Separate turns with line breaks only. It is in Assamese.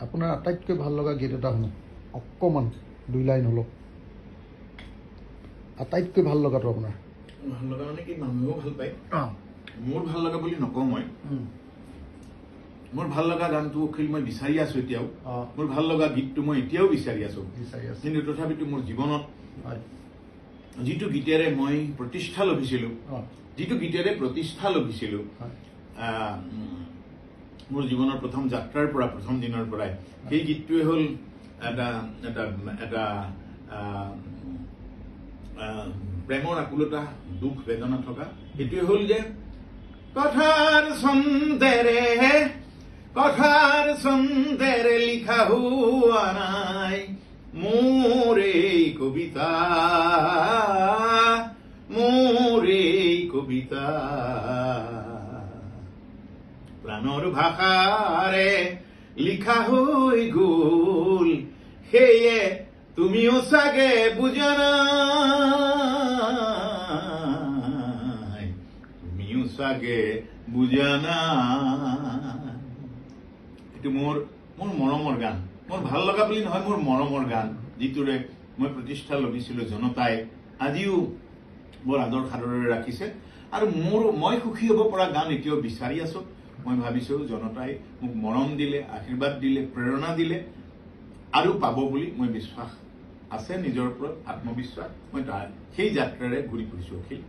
আপোনাৰ আটাইতকৈ ভাল লগা গীত এটা শুনো অকণমান 2 লাইন হ'লেও আটাইতকৈ ভাল লগাটো আপোনাৰ
ভাল লগা মানে কি মানুহেও ভাল পায় মোৰ ভাল লগা বুলি নকওঁ মই মোৰ ভাল লগা গানটো অখিল মই বিচাৰি আছো এতিয়াও মোৰ ভাল লগা গীতটো মই এতিয়াও বিচাৰি আছো কিন্তু তথাপিতো মোৰ জীৱনত যিটো গীতেৰে মই প্ৰতিষ্ঠা লভিছিলো মোৰ জীৱনৰ প্ৰথম যাত্ৰাৰ পৰা প্ৰথম দিনৰ পৰাই সেই গীতটোৱে হ'ল এটা প্ৰেমৰ আকুলতা দুখ বেদনা থকা এইটোৱে হ'ল যে কথাৰ ছন্দেৰে লিখা হোৱা নাই মোৰ এই কবিতা প্ৰাণৰ ভাষাৰে লিখা হৈ গ'ল সেয়ে তুমিও চাগে বুজা নাই এইটো মোৰ মৰমৰ গান মোৰ ভাল লগা বুলি নহয় মোৰ মৰমৰ গান যিটোৰে মই প্ৰতিষ্ঠা লভিছিলো জনতাই আজিও বৰ আদৰ সাদৰেৰে ৰাখিছে আৰু মই সুখী হ'ব পৰা গান এতিয়াও বিচাৰি আছো মই ভাবিছো জনতাই মোক মৰম দিলে আশীৰ্বাদ দিলে প্ৰেৰণা দিলে আৰু পাব বুলি মই বিশ্বাস আছে নিজৰ ওপৰত আত্মবিশ্বাস মই সেই যাত্ৰাৰে ঘূৰি ফুৰিছো অখিল